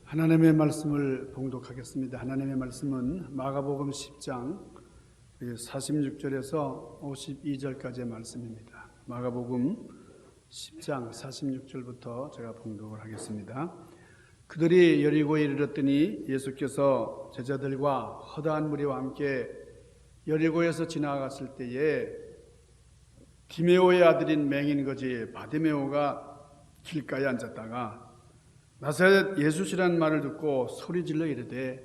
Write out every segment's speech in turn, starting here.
하나님의 말씀을 봉독하겠습니다. 하나님의 말씀은 마가복음 10장 46절에서 52절까지의 말씀입니다. 마가복음 10장 46절부터 제가 봉독을 하겠습니다. 그들이 여리고에 이르렀더니 예수께서 제자들과 허다한 무리와 함께 여리고에서 지나갔을 때에 디메오의 아들인 맹인거지 바디메오가 길가에 앉았다가 나사렛 예수시라는 말을 듣고 소리질러 이르되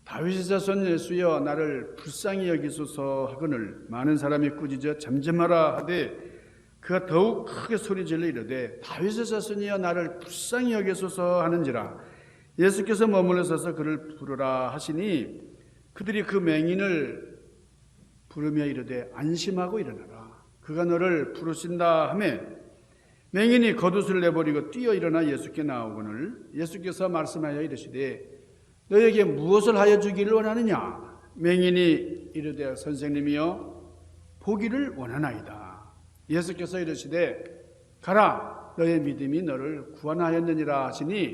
다윗의 자손 예수여 나를 불쌍히 여기소서 하거늘 많은 사람이 꾸짖어 잠잠하라 하되 그가 더욱 크게 소리질러 이르되 다윗의 자손이여 나를 불쌍히 여기소서 하는지라. 예수께서 머물러 서서 그를 부르라 하시니 그들이 그 맹인을 부르며 이르되 안심하고 일어나라 그가 너를 부르신다 하매 맹인이 겉옷을 내버리고 뛰어 일어나 예수께 나오거늘 예수께서 말씀하여 이르시되 너에게 무엇을 하여 주기를 원하느냐. 맹인이 이르되 선생님이여 보기를 원하나이다. 예수께서 이르시되 가라 너의 믿음이 너를 구원하였느니라 하시니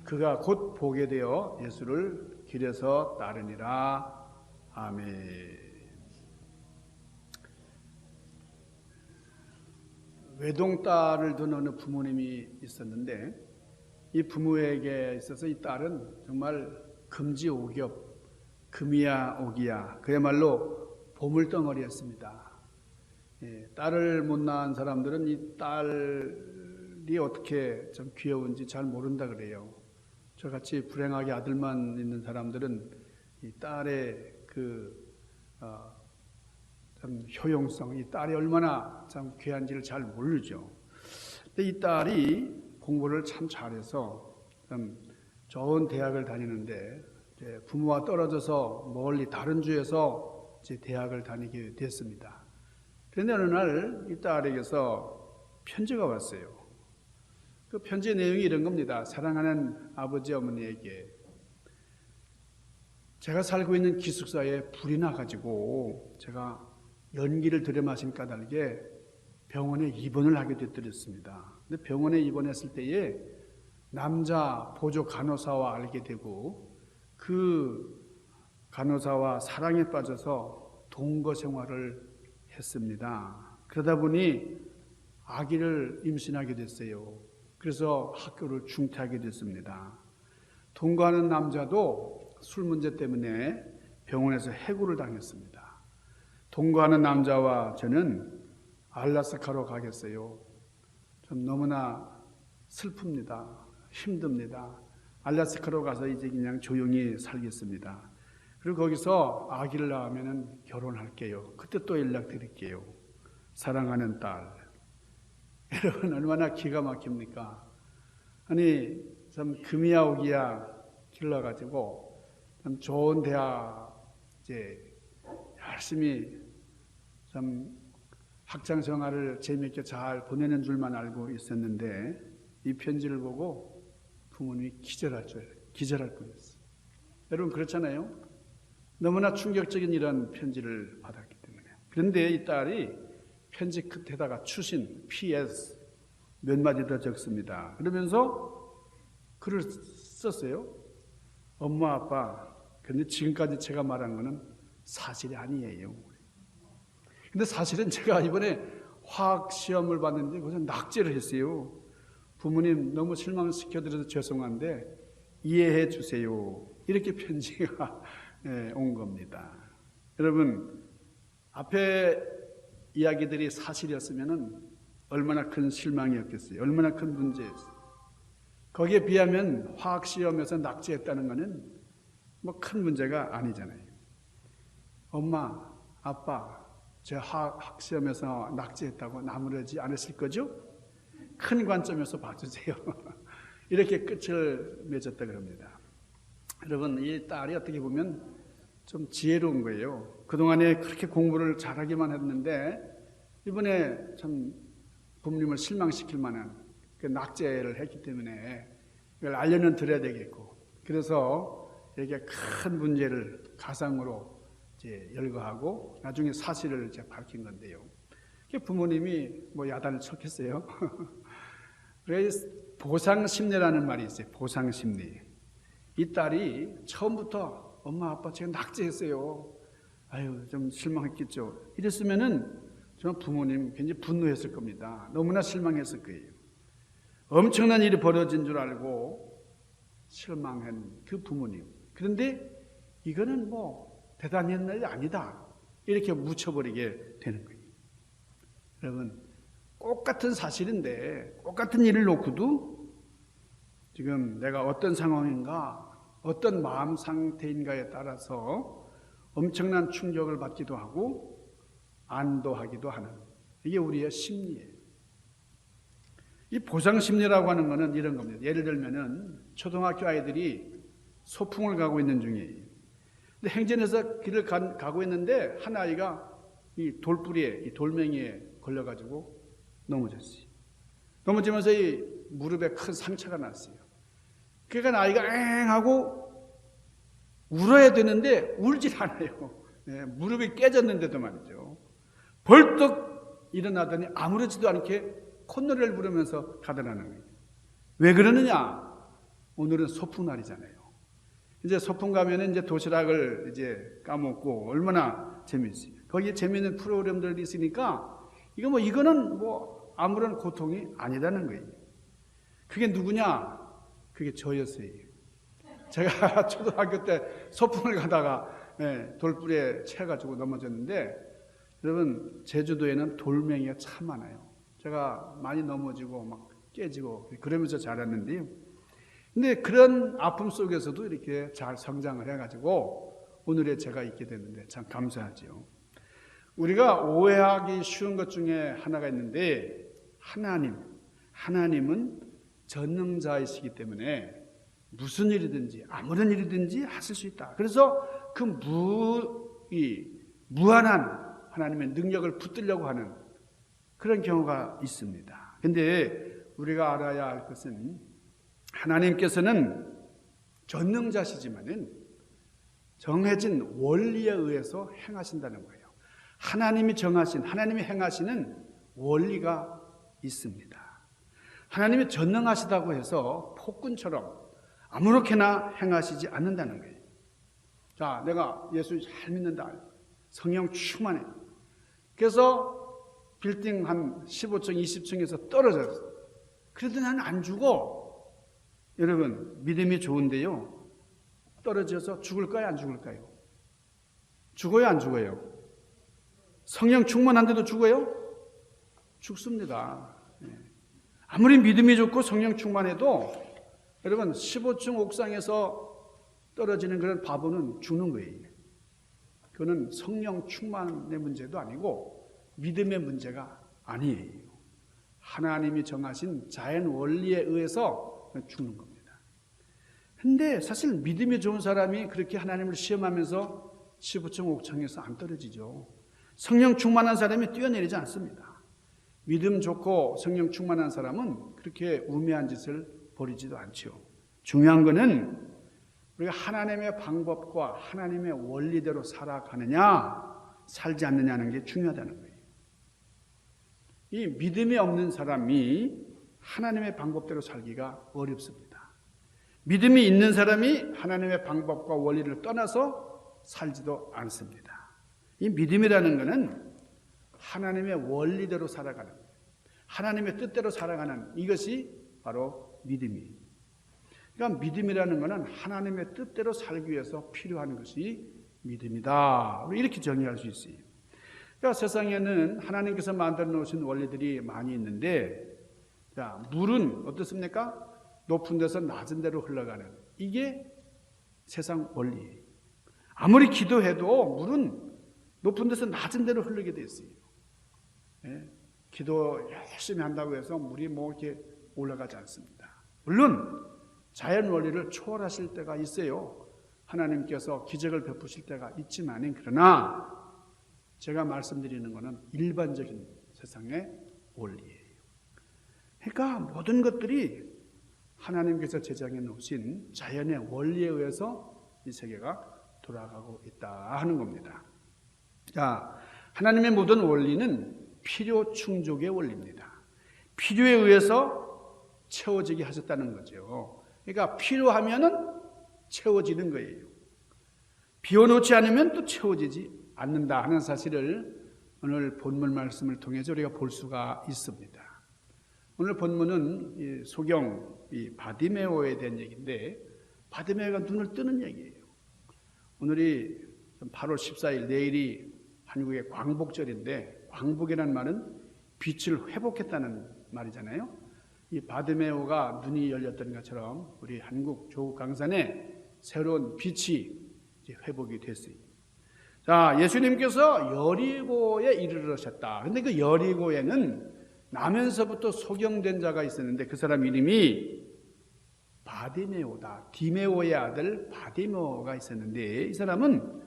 그가 곧 보게 되어 예수를 길에서 따르니라. 아멘. 외동딸을 둔 어느 부모님이 있었는데 이 부모에게 있어서 이 딸은 정말 금지옥엽, 금이야 옥이야 그야말로 보물덩어리였습니다. 딸을 못 낳은 사람들은 이 딸이 어떻게 좀 귀여운지 잘 모른다 그래요. 저같이 불행하게 아들만 있는 사람들은 이 딸의 참 효용성, 이 딸이 얼마나 참 귀한지를 잘 모르죠. 근데 이 딸이 공부를 참 잘해서 참 좋은 대학을 다니는데 이제 부모와 떨어져서 멀리 다른 주에서 이제 대학을 다니게 됐습니다. 그런데 어느 날 이 딸에게서 편지가 왔어요. 그 편지의 내용이 이런 겁니다. 사랑하는 아버지 어머니에게 제가 살고 있는 기숙사에 불이 나가지고 제가 연기를 들여마신 까닭에 병원에 입원을 하게 됐더랬습니다. 근데 병원에 입원했을 때에 남자 보조 간호사와 알게 되고 그 간호사와 사랑에 빠져서 동거 생활을 했습니다. 그러다 보니 아기를 임신하게 됐어요. 그래서 학교를 중퇴하게 됐습니다. 동거하는 남자도 술 문제 때문에 병원에서 해고를 당했습니다. 동거하는 남자와 저는 알라스카로 가겠어요. 좀 너무나 슬픕니다. 힘듭니다. 알라스카로 가서 이제 그냥 조용히 살겠습니다. 그리고 거기서 아기를 낳으면 결혼할게요. 그때 또 연락드릴게요. 사랑하는 딸. 여러분 얼마나 기가 막힙니까? 아니 참 금이야 옥이야 길러가지고 참 좋은 대학 이제 열심히 참 학창 생활을 재미있게 잘 보내는 줄만 알고 있었는데 이 편지를 보고 부모님이 기절할 뻔했어요. 여러분 그렇잖아요. 너무나 충격적인 이런 편지를 받았기 때문에. 그런데 이 딸이 편지 끝에다가 추신 PS 몇 마디 더 적습니다. 그러면서 글을 썼어요. 엄마 아빠 근데 지금까지 제가 말한 거는 사실이 아니에요. 근데 사실은 제가 이번에 화학 시험을 봤는데 거기서 낙제를 했어요. 부모님 너무 실망시켜드려서 죄송한데 이해해 주세요. 이렇게 편지가 온 겁니다. 여러분 앞에 이야기들이 사실이었으면 얼마나 큰 실망이었겠어요. 얼마나 큰 문제였어요. 거기에 비하면 화학 시험에서 낙제했다는 것은 뭐 큰 문제가 아니잖아요. 엄마, 아빠 제 학시험에서 낙제했다고 나무라지 않으실 거죠? 큰 관점에서 봐주세요. 이렇게 끝을 맺었다 그럽니다. 여러분 이 딸이 어떻게 보면 좀 지혜로운 거예요. 그동안에 그렇게 공부를 잘하기만 했는데 이번에 참 부모님을 실망시킬 만한 그 낙제를 했기 때문에 이걸 알려는 드려야 되겠고 그래서 이게 큰 문제를 가상으로 열거하고 나중에 사실을 이제 밝힌 건데요. 부모님이 뭐 야단을 쳤겠어요. 그래서 보상심리라는 말이 있어요. 보상심리. 이 딸이 처음부터 엄마 아빠 제가 낙제했어요. 아유 좀 실망했겠죠. 이랬으면은 저는 부모님 굉장히 분노했을 겁니다. 너무나 실망했을 거예요. 엄청난 일이 벌어진 줄 알고 실망한 그 부모님. 그런데 이거는 뭐 대단한 일이 아니다. 이렇게 묻혀버리게 되는 거예요. 여러분 똑같은 사실인데 똑같은 일을 놓고도 지금 내가 어떤 상황인가 어떤 마음 상태인가에 따라서 엄청난 충격을 받기도 하고 안도하기도 하는 이게 우리의 심리예요. 이 보상심리라고 하는 것은 이런 겁니다. 예를 들면은 초등학교 아이들이 소풍을 가고 있는 중이에요. 근데 행진에서 길을 가고 있는데 한 아이가 이 돌뿌리에, 이 돌멩이에 걸려가지고 넘어졌어요. 넘어지면서 이 무릎에 큰 상처가 났어요. 그러니까 아이가 엥 하고 울어야 되는데 울질 않아요. 네, 무릎이 깨졌는데도 말이죠. 벌떡 일어나더니 아무렇지도 않게 콧노래를 부르면서 가더라는 거예요. 왜 그러느냐? 오늘은 소풍날이잖아요. 이제 소풍 가면은 이제 도시락을 이제 까먹고 얼마나 재미있어요. 거기에 재미있는 프로그램들이 있으니까 이거는 아무런 고통이 아니라는 거예요. 그게 누구냐? 그게 저였어요. 제가 초등학교 때 소풍을 가다가 돌불에 채가지고 넘어졌는데 여러분 제주도에는 돌멩이가 참 많아요. 제가 많이 넘어지고 막 깨지고 그러면서 자랐는데요. 근데 그런 아픔 속에서도 이렇게 잘 성장을 해가지고 오늘의 제가 있게 됐는데 참 감사하죠. 우리가 오해하기 쉬운 것 중에 하나가 있는데 하나님은 전능자이시기 때문에 무슨 일이든지 아무런 일이든지 하실 수 있다. 그래서 그 무한한 하나님의 능력을 붙들려고 하는 그런 경우가 있습니다. 근데 우리가 알아야 할 것은 하나님께서는 전능자시지만은 정해진 원리에 의해서 행하신다는 거예요. 하나님이 행하시는 원리가 있습니다. 하나님이 전능하시다고 해서 폭군처럼 아무렇게나 행하시지 않는다는 거예요. 자, 내가 예수 잘 믿는다. 성령 충만해. 그래서 빌딩 한 15층, 20층에서 떨어졌어. 그래도 나는 안 죽어. 여러분, 믿음이 좋은데요. 떨어져서 죽을까요? 안 죽을까요? 죽어요? 안 죽어요? 성령 충만한데도 죽어요? 죽습니다. 아무리 믿음이 좋고 성령 충만해도 여러분 15층 옥상에서 떨어지는 그런 바보는 죽는 거예요. 그거는 성령 충만의 문제도 아니고 믿음의 문제가 아니에요. 하나님이 정하신 자연 원리에 의해서 죽는 겁니다. 근데 사실 믿음이 좋은 사람이 그렇게 하나님을 시험하면서 15층 옥상에서 안 떨어지죠. 성령 충만한 사람이 뛰어내리지 않습니다. 믿음 좋고 성령 충만한 사람은 그렇게 우매한 짓을 벌이지도 않죠. 중요한 것은 우리가 하나님의 방법과 하나님의 원리대로 살아가느냐 살지 않느냐는 게 중요하다는 거예요. 이 믿음이 없는 사람이 하나님의 방법대로 살기가 어렵습니다. 믿음이 있는 사람이 하나님의 방법과 원리를 떠나서 살지도 않습니다. 이 믿음이라는 것은 하나님의 원리대로 살아가는 거예요. 하나님의 뜻대로 살아가는 이것이 바로 믿음이에요. 그러니까 믿음이라는 것은 하나님의 뜻대로 살기 위해서 필요한 것이 믿음이다. 이렇게 정의할 수 있어요. 그러니까 세상에는 하나님께서 만들어 놓으신 원리들이 많이 있는데, 자, 물은 어떻습니까? 높은 데서 낮은 데로 흘러가는 이게 세상 원리예요. 아무리 기도해도 물은 높은 데서 낮은 데로 흐르게 돼 있어요. 기도 열심히 한다고 해서 물이 이렇게 올라가지 않습니다. 물론 자연 원리를 초월하실 때가 있어요. 하나님께서 기적을 베푸실 때가 있지만 그러나 제가 말씀드리는 것은 일반적인 세상의 원리예요. 그러니까 모든 것들이 하나님께서 제정해 놓으신 자연의 원리에 의해서 이 세계가 돌아가고 있다 하는 겁니다. 자, 하나님의 모든 원리는 필요 충족의 원리입니다. 필요에 의해서 채워지게 하셨다는 거죠. 그러니까 필요하면은 채워지는 거예요. 비워놓지 않으면 또 채워지지 않는다 하는 사실을 오늘 본문 말씀을 통해서 우리가 볼 수가 있습니다. 오늘 본문은 이 소경 이 바디메오에 대한 얘기인데, 바디메오가 눈을 뜨는 얘기예요. 오늘이 8월 14일, 내일이 한국의 광복절인데, 광복이라는 말은 빛을 회복했다는 말이잖아요. 이 바디메오가 눈이 열렸던 것처럼 우리 한국 조국 강산에 새로운 빛이 이제 회복이 됐어요. 자, 예수님께서 여리고에 이르르셨다. 근데 그 여리고에는 나면서부터 소경된 자가 있었는데 그 사람 이름이 바디메오다. 디메오의 아들 바디메오가 있었는데, 이 사람은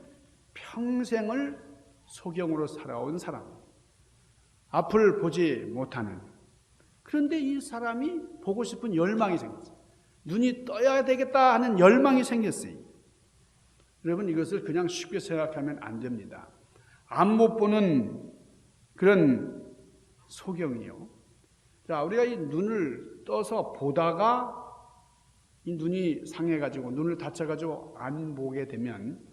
평생을 소경으로 살아온 사람, 앞을 보지 못하는. 그런데 이 사람이 보고 싶은 열망이 생겼어요. 눈이 떠야 되겠다 하는 열망이 생겼어요. 여러분, 이것을 그냥 쉽게 생각하면 안 됩니다. 앞 못 보는 그런 소경이요. 자, 우리가 이 눈을 떠서 보다가 이 눈이 상해가지고 눈을 다쳐가지고 안 보게 되면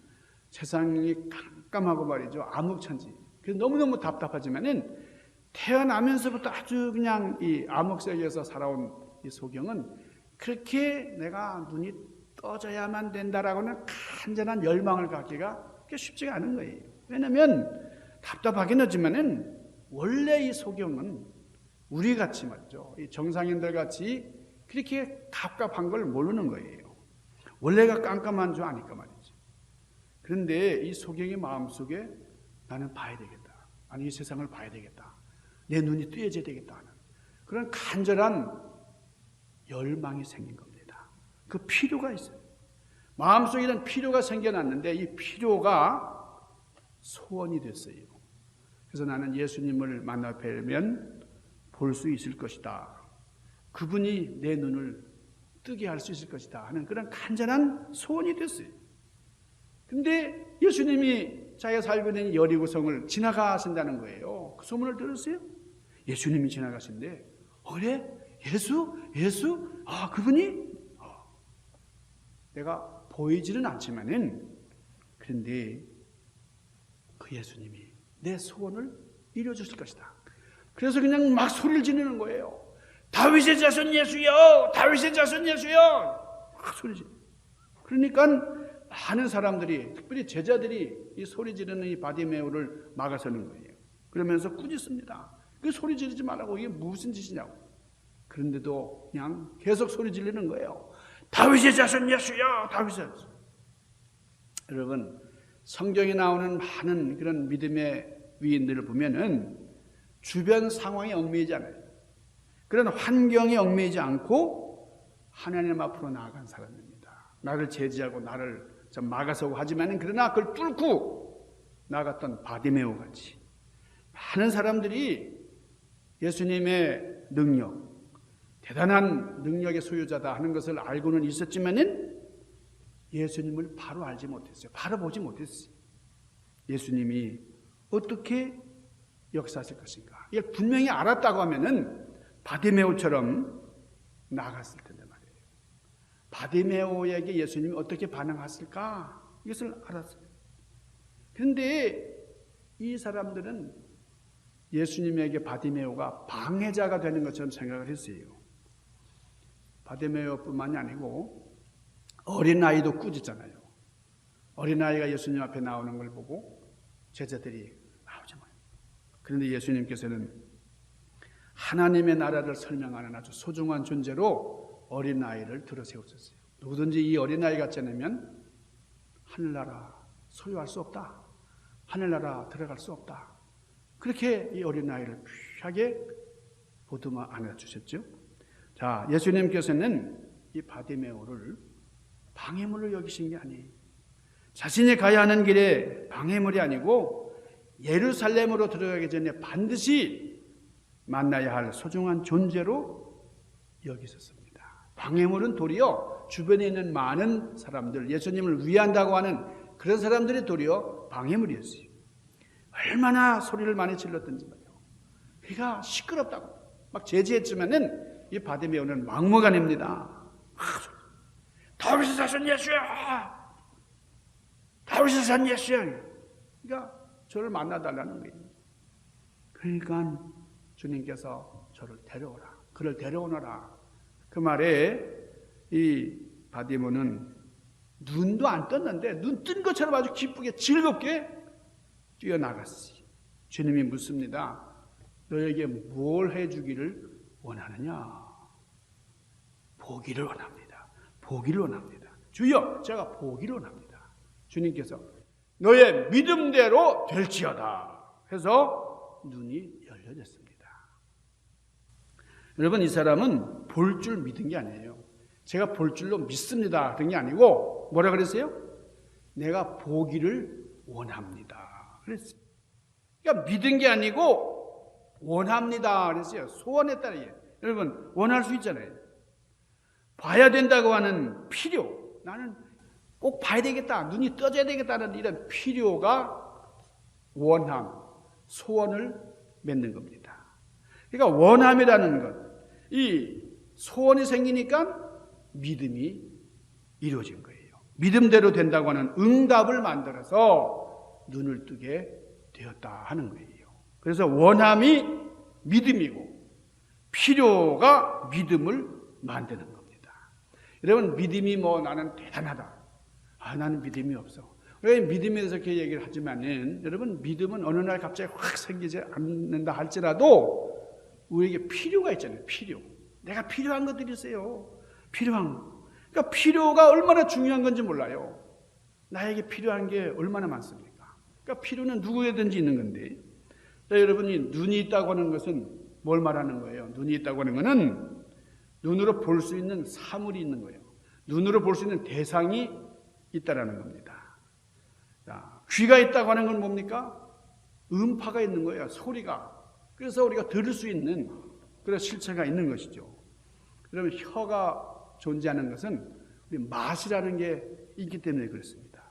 세상이 깜깜하고 말이죠. 암흑천지. 그래서 너무너무 답답하지만은 태어나면서부터 아주 그냥 이 암흑 세계에서 살아온 이 소경은 그렇게 내가 눈이 떠져야만 된다라고는 간절한 열망을 갖기가 그렇게 쉽지가 않은 거예요. 왜냐하면 답답하긴 하지만은 원래 이 소경은 우리 같이 말이죠. 이 정상인들 같이 그렇게 갑갑한 걸 모르는 거예요. 원래가 깜깜한 줄 아니까 말이죠. 그런데 이 소경의 마음속에 나는 봐야 되겠다. 아니, 이 세상을 봐야 되겠다. 내 눈이 뜨여져야 되겠다 하는 그런 간절한 열망이 생긴 겁니다. 그 필요가 있어요. 마음속에 이런 필요가 생겨났는데 이 필요가 소원이 됐어요. 그래서 나는 예수님을 만나 뵈면 볼 수 있을 것이다. 그분이 내 눈을 뜨게 할 수 있을 것이다 하는 그런 간절한 소원이 됐어요. 근데 예수님이 자기가 살고 있는 여리고성을 지나가신다는 거예요. 그 소문을 들었어요? 예수님이 지나가신대. 그래? 예수? 아, 그분이? 내가 보이지는 않지만은, 그런데 그 예수님이 내 소원을 이루어주실 것이다. 그래서 그냥 막 소리를 지르는 거예요. 다윗의 자손 예수여! 다윗의 자손 예수여! 막 소리 지르. 그러니까 많은 사람들이, 특별히 제자들이 이 소리 지르는 이 바디메오를 막아서는 거예요. 그러면서 꾸짖습니다. 그 소리 지르지 말라고, 이게 무슨 짓이냐고. 그런데도 그냥 계속 소리 지르는 거예요. 다윗의 자손 예수여! 다윗의 자손. 여러분, 성경에 나오는 많은 그런 믿음의 위인들을 보면은 주변 상황에 얽매이지 않아요. 그런 환경에 얽매이지 않고 하나님 앞으로 나아간 사람입니다. 나를 제지하고 나를 좀 막아서고 하지만 그러나 그걸 뚫고 나갔던 바디메오 같이 많은 사람들이 예수님의 능력, 대단한 능력의 소유자다 하는 것을 알고는 있었지만은 예수님을 바로 알지 못했어요. 바로 보지 못했어요. 예수님이 어떻게 역사하실 것인가. 이걸 분명히 알았다고 하면은 바디메오처럼 나갔을 텐데 말이에요. 바디메오에게 예수님이 어떻게 반응하실까? 이것을 알았어요. 그런데 이 사람들은 예수님에게 바디메오가 방해자가 되는 것처럼 생각을 했어요. 바디메오뿐만이 아니고 어린아이도 꾸짖잖아요. 어린아이가 예수님 앞에 나오는 걸 보고 제자들이 나오지 마요. 그런데 예수님께서는 하나님의 나라를 설명하는 아주 소중한 존재로 어린아이를 들어세우셨어요. 누구든지 이 어린아이 같지 않으면 하늘나라 소유할 수 없다. 하늘나라 들어갈 수 없다. 그렇게 이 어린아이를 귀하게 보듬어 안아주셨죠. 자, 예수님께서는 이 바디메오를 방해물로 여기신 게 아니에요. 자신이 가야 하는 길에 방해물이 아니고 예루살렘으로 들어가기 전에 반드시 만나야 할 소중한 존재로 여기셨습니다. 방해물은 도리어 주변에 있는 많은 사람들, 예수님을 위한다고 하는 그런 사람들이 도리어 방해물이었어요. 얼마나 소리를 많이 질렀던지 말이에요. 그가 시끄럽다고 막 제지했지만은 이 바디메오는 막무가내입니다. 다윗의 자손 예수야, 다윗의 자손 예수야. 그러니까 저를 만나달라는 거예요. 그러니까 주님께서 저를 데려오라, 그를 데려오너라. 그 말에 이 바디모는 눈도 안 떴는데 눈 뜬 것처럼 아주 기쁘게 즐겁게 뛰어나갔어요. 주님이 묻습니다. 너에게 뭘 해주기를 원하느냐? 보기를 원합니다. 보기를 원합니다. 주여, 제가 보기를 원합니다. 주님께서 너의 믿음대로 될지어다 해서 눈이 열려졌습니다. 여러분, 이 사람은 볼 줄 믿은 게 아니에요. 제가 볼 줄로 믿습니다 그런 게 아니고 뭐라 그랬어요? 내가 보기를 원합니다 그랬어요. 그러니까 믿은 게 아니고 원합니다 그랬어요. 소원했다는 얘기예요. 여러분, 원할 수 있잖아요. 봐야 된다고 하는 필요, 나는 꼭 봐야 되겠다, 눈이 떠져야 되겠다는 이런 필요가 원함, 소원을 맺는 겁니다. 그러니까 원함이라는 것, 이 소원이 생기니까 믿음이 이루어진 거예요. 믿음대로 된다고 하는 응답을 만들어서 눈을 뜨게 되었다 하는 거예요. 그래서 원함이 믿음이고 필요가 믿음을 만드는 겁니다. 여러분, 믿음이 뭐 나는 대단하다, 나는 믿음이 없어, 왜 믿음에 대해서 그렇게 얘기를 하지만은, 여러분, 믿음은 어느 날 갑자기 확 생기지 않는다 할지라도 우리에게 필요가 있잖아요. 필요, 내가 필요한 것들이 있어요. 필요한 거. 그러니까 필요가 얼마나 중요한 건지 몰라요. 나에게 필요한 게 얼마나 많습니까? 그러니까 필요는 누구에든지 있는 건데, 자, 여러분이 눈이 있다고 하는 것은 뭘 말하는 거예요? 눈이 있다고 하는 것은 눈으로 볼 수 있는 사물이 있는 거예요. 눈으로 볼 수 있는 대상이 있다라는 겁니다. 자, 귀가 있다고 하는 건 뭡니까? 음파가 있는 거예요. 소리가. 그래서 우리가 들을 수 있는 그런 실체가 있는 것이죠. 그러면 혀가 존재하는 것은 우리 맛이라는 게 있기 때문에 그렇습니다.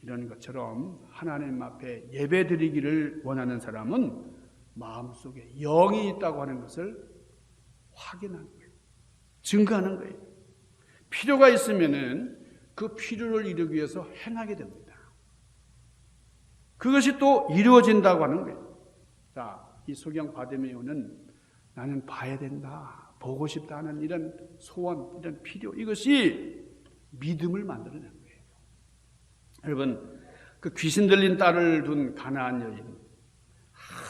이런 것처럼 하나님 앞에 예배 드리기를 원하는 사람은 마음속에 영이 있다고 하는 것을 확인하는 거예요. 증거하는 거예요. 필요가 있으면은 그 필요를 이루기 위해서 행하게 됩니다. 그것이 또 이루어진다고 하는 거예요. 자, 이 소경 바디메오는 나는 봐야 된다, 보고 싶다 하는 이런 소원, 이런 필요, 이것이 믿음을 만들어낸 거예요. 여러분, 그 귀신 들린 딸을 둔 가나안 여인,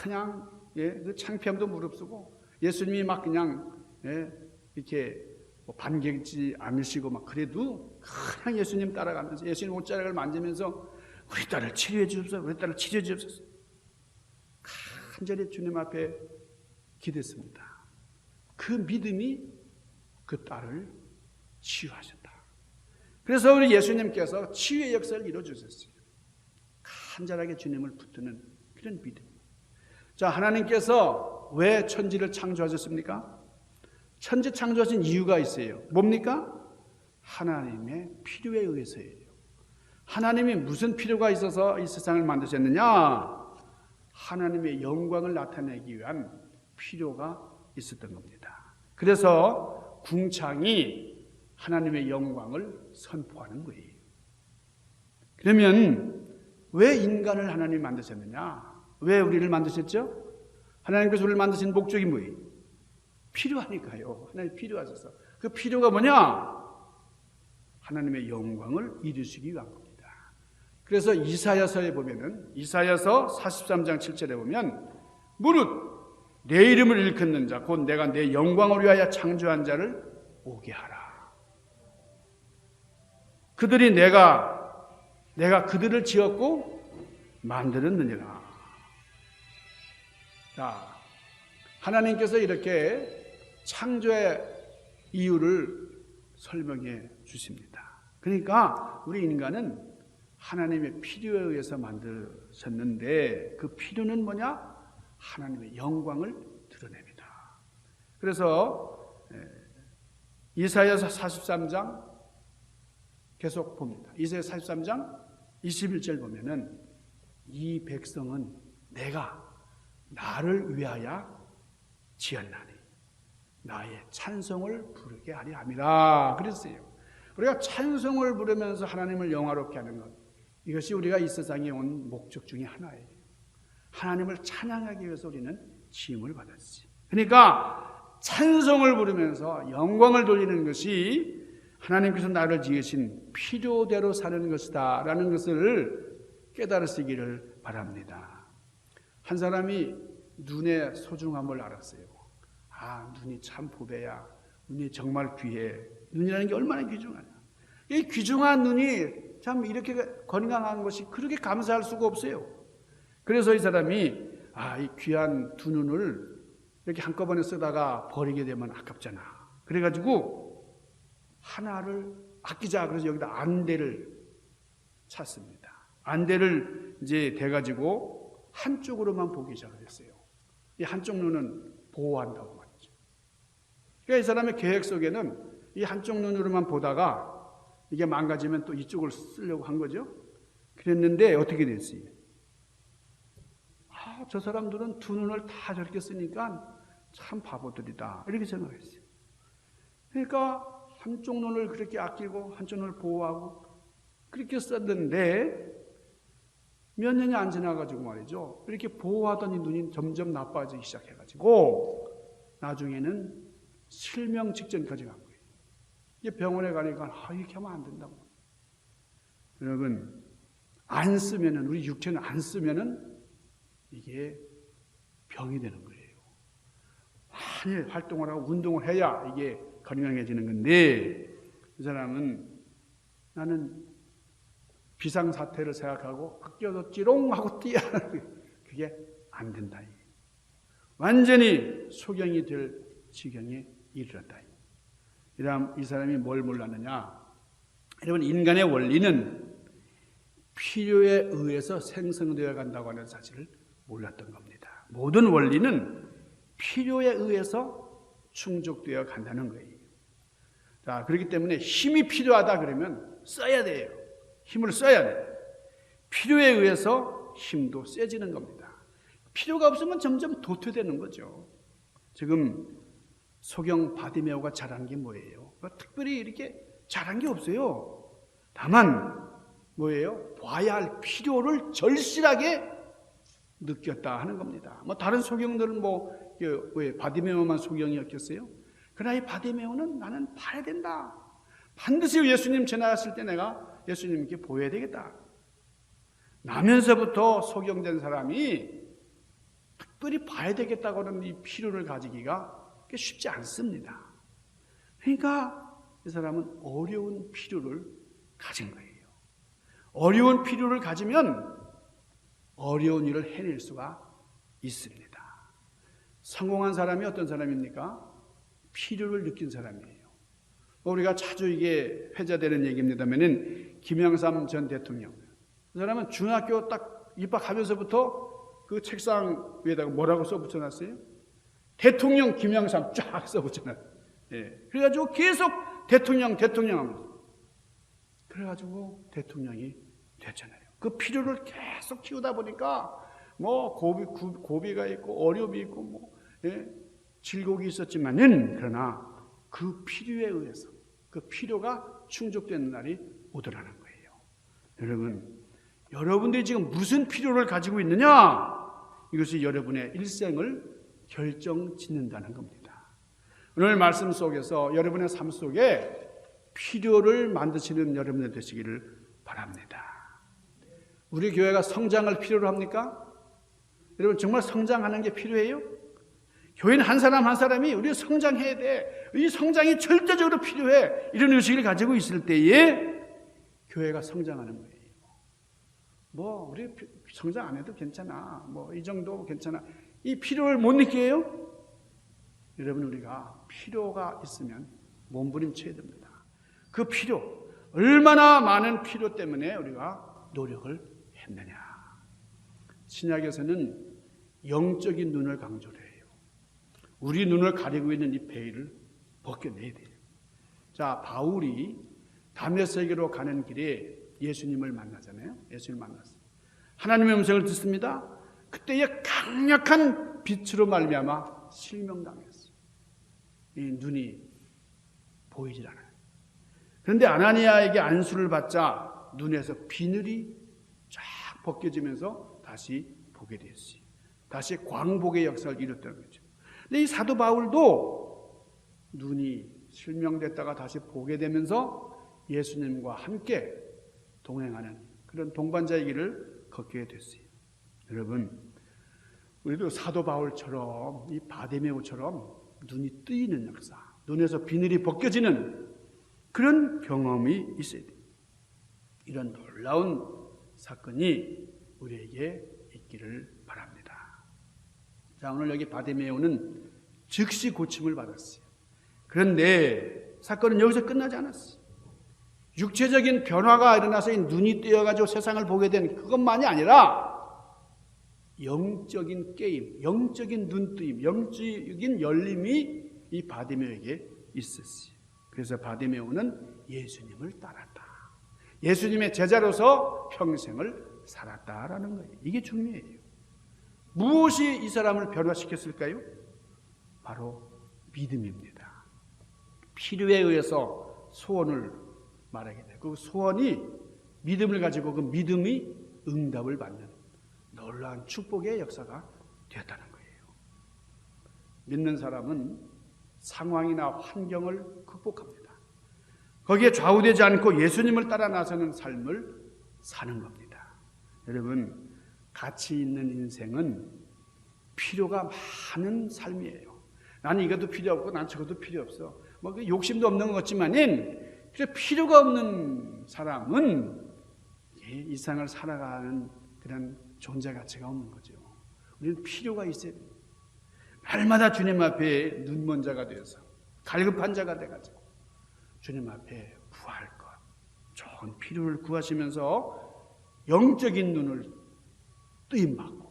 그냥 그 창피함도 무릅쓰고 예수님이 막 그냥 이렇게 반격지 않으시고 막 그래도 그냥 예수님 따라가면서 예수님 옷자락을 만지면서 우리 딸을 치료해 주옵소서, 우리 딸을 치료해 주옵소서, 간절히 주님 앞에 기도했습니다. 그 믿음이 그 딸을 치유하셨다. 그래서 우리 예수님께서 치유의 역사를 이루어주셨어요. 간절하게 주님을 붙드는 그런 믿음. 자, 하나님께서 왜 천지를 창조하셨습니까? 천지 창조하신 이유가 있어요. 뭡니까? 하나님의 필요에 의해서예요. 하나님이 무슨 필요가 있어서 이 세상을 만드셨느냐? 하나님의 영광을 나타내기 위한 필요가 있었던 겁니다. 그래서 궁창이 하나님의 영광을 선포하는 거예요. 그러면 왜 인간을 하나님이 만드셨느냐? 왜 우리를 만드셨죠? 하나님께서 우리를 만드신 목적이 뭐예요? 필요하니까요. 하나님이 필요하셔서. 그 필요가 뭐냐? 하나님의 영광을 이루시기 위한 겁니다. 그래서 이사야서에 보면은, 이사야서 43장 7절에 보면, 무릇 내 이름을 일컫는 자, 곧 내가 내 영광을 위하여 창조한 자를 오게 하라. 그들이 내가 그들을 지었고 만들었느니라. 자, 하나님께서 이렇게 창조의 이유를 설명해 주십니다. 그러니까 우리 인간은 하나님의 필요에 의해서 만드셨는데, 그 필요는 뭐냐? 하나님의 영광을 드러냅니다. 그래서 이사야서 43장 계속 봅니다. 이사야 43장 21절 보면은, 이 백성은 내가 나를 위하여 지었나니 나의 찬송을 부르게 하리 함이라 그랬어요. 우리가 찬송을 부르면서 하나님을 영화롭게 하는 것, 이것이 우리가 이 세상에 온 목적 중에 하나예요. 하나님을 찬양하기 위해서 우리는 지음을 받았지. 그러니까 찬송을 부르면서 영광을 돌리는 것이 하나님께서 나를 지으신 필요대로 사는 것이다 라는 것을 깨달으시기를 바랍니다. 한 사람이 눈의 소중함을 알았어요. 아, 눈이 참 보배야. 눈이 정말 귀해. 눈이라는 게 얼마나 귀중하냐. 이 귀중한 눈이 참 이렇게 건강한 것이 그렇게 감사할 수가 없어요. 그래서 이 사람이 이 귀한 두 눈을 이렇게 한꺼번에 쓰다가 버리게 되면 아깝잖아. 그래가지고 하나를 아끼자. 그래서 여기다 안대를 찾습니다. 안대를 이제 대가지고 한쪽으로만 보기 시작을 했어요. 이 한쪽 눈은 보호한다고 말이죠. 그러니까 이 사람의 계획 속에는 이 한쪽 눈으로만 보다가 이게 망가지면 또 이쪽을 쓰려고 한 거죠. 그랬는데 어떻게 됐어요? 저 사람들은 두 눈을 다 저렇게 쓰니까 참 바보들이다. 이렇게 생각했어요. 그러니까 한쪽 눈을 그렇게 아끼고 한쪽 눈을 보호하고 그렇게 썼는데 몇 년이 안 지나가지고 말이죠. 이렇게 보호하던 이 눈이 점점 나빠지기 시작해가지고 나중에는 실명 직전까지 간 거예요. 이게 병원에 가니까 이렇게 하면 안 된다고. 여러분, 안 쓰면은, 우리 육체는 안 쓰면은 이게 병이 되는 거예요. 많이 활동을 하고 운동을 해야 이게 건강해지는 건데, 이 사람은 나는 비상사태를 생각하고 아껴서 찌롱하고 뛰어야 그게 안 된다. 완전히 소경이 될 지경에 이르렀다. 이 사람이 뭘 몰랐느냐? 여러분, 인간의 원리는 필요에 의해서 생성되어 간다고 하는 사실을 몰랐던 겁니다. 모든 원리는 필요에 의해서 충족되어 간다는 거예요. 자, 그렇기 때문에 힘이 필요하다 그러면 써야 돼요. 힘을 써야 돼요. 필요에 의해서 힘도 세지는 겁니다. 필요가 없으면 점점 도태되는 거죠. 지금 소경 바디메오가 잘한 게 뭐예요? 특별히 이렇게 잘한 게 없어요. 다만 뭐예요? 봐야 할 필요를 절실하게 느꼈다 하는 겁니다. 다른 소경들은 왜 바디메오만 소경이었겠어요? 그러나 이 바디메오는 나는 봐야 된다. 반드시 예수님 지나갔을 때 내가 예수님께 보여야 되겠다. 나면서부터 소경된 사람이 특별히 봐야 되겠다고 하는 이 필요를 가지기가 쉽지 않습니다. 그러니까 이 사람은 어려운 필요를 가진 거예요. 어려운 필요를 가지면 어려운 일을 해낼 수가 있습니다. 성공한 사람이 어떤 사람입니까? 필요를 느낀 사람이에요. 우리가 자주 이게 회자되는 얘기입니다만은 김영삼 전 대통령. 그 사람은 중학교 딱 입학하면서부터 그 책상 위에다가 뭐라고 써붙여놨어요? 대통령 김영삼 쫙 써붙여놨어요. 그래가지고 계속 대통령 하면서. 그래가지고 대통령이 됐잖아요. 그 필요를 계속 키우다 보니까 고비가 있고 어려움이 있고 질곡이 있었지만은 그러나 그 필요에 의해서 그 필요가 충족되는 날이 오더라는 거예요. 여러분들이 지금 무슨 필요를 가지고 있느냐? 이것이 여러분의 일생을 결정짓는다는 겁니다. 오늘 말씀 속에서 여러분의 삶 속에 필요를 만드시는 여러분들 되시기를 바랍니다. 우리 교회가 성장을 필요로 합니까? 여러분 정말 성장하는 게 필요해요? 교인 한 사람 한 사람이 우리 성장해야 돼. 이 성장이 절대적으로 필요해. 이런 의식을 가지고 있을 때에 교회가 성장하는 거예요. 우리 성장 안 해도 괜찮아. 이 정도 괜찮아. 이 필요를 못 느껴요? 여러분 우리가 필요가 있으면 몸부림쳐야 됩니다. 그 필요, 얼마나 많은 필요 때문에 우리가 노력을 했느냐. 신약에서는 영적인 눈을 강조를 해요. 우리 눈을 가리고 있는 이 베일을 벗겨내야 돼요. 자, 바울이 다메섹으로 가는 길에 예수님을 만나잖아요. 예수님을 만났어요. 하나님의 음성을 듣습니다. 그때에 강력한 빛으로 말미암아 실명당했어요. 이 눈이 보이질 않아요. 그런데 아나니아에게 안수를 받자 눈에서 비늘이 쫙 벗겨지면서 다시 보게 됐어요. 다시 광복의 역사를 이뤘다는 거죠. 근데 이 사도 바울도 눈이 실명됐다가 다시 보게 되면서 예수님과 함께 동행하는 그런 동반자의 길을 걷게 됐어요. 여러분, 우리도 사도 바울처럼 이 바디메오처럼 눈이 뜨이는 역사, 눈에서 비늘이 벗겨지는 그런 경험이 있어야 돼요. 이런 놀라운 사건이 우리에게 있기를 바랍니다. 자, 오늘 여기 바디메오는 즉시 고침을 받았어요. 그런데 사건은 여기서 끝나지 않았어요. 육체적인 변화가 일어나서 눈이 뜨여가지고 세상을 보게 된 그것만이 아니라 영적인 게임, 영적인 눈뜨임, 영적인 열림이 이 바디메오에게 있었어요. 그래서 바디메오는 예수님을 따랐다. 예수님의 제자로서 평생을 살았다라는 거예요. 이게 중요해요. 무엇이 이 사람을 변화시켰을까요? 바로 믿음입니다. 필요에 의해서 소원을 말하게 되고 그 소원이 믿음을 가지고 그 믿음이 응답을 받는 놀라운 축복의 역사가 되었다는 거예요. 믿는 사람은 상황이나 환경을 극복합니다. 거기에 좌우되지 않고 예수님을 따라 나서는 삶을 사는 겁니다. 여러분, 가치 있는 인생은 필요가 많은 삶이에요. 나는 이것도 필요 없고 난 저것도 필요 없어. 뭐 욕심도 없는 것 같지만은 필요가 없는 사람은 이 세상을 살아가는 그런 존재 가치가 없는 거죠. 우리는 필요가 있어야 돼요. 날마다 주님 앞에 눈먼 자가 되어서 갈급한 자가 돼가지고 주님 앞에 구할 것, 좋은 필요를 구하시면서 영적인 눈을 뜨임받고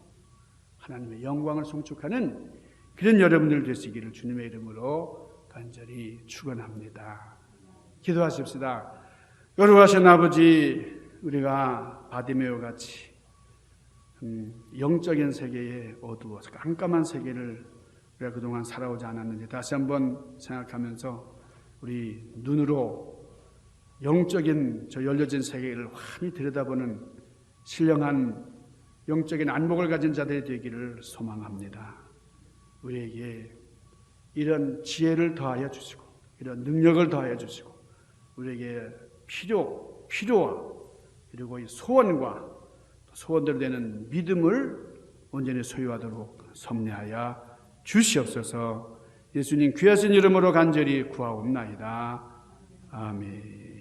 하나님의 영광을 송축하는 그런 여러분들 되시기를 주님의 이름으로 간절히 축원합니다. 기도하십시다. 거룩하신 아버지, 우리가 바디메오 같이 영적인 세계에 어두워서 깜깜한 세계를 우리가 그동안 살아오지 않았는지 다시 한번 생각하면서 우리 눈으로 영적인 저 열려진 세계를 환히 들여다보는 신령한 영적인 안목을 가진 자들이 되기를 소망합니다. 우리에게 이런 지혜를 더하여 주시고 이런 능력을 더하여 주시고 우리에게 필요와 그리고 이 소원과 소원대로 되는 믿음을 온전히 소유하도록 섭리하여 주시옵소서. 예수님 귀하신 이름으로 간절히 구하옵나이다. 아멘.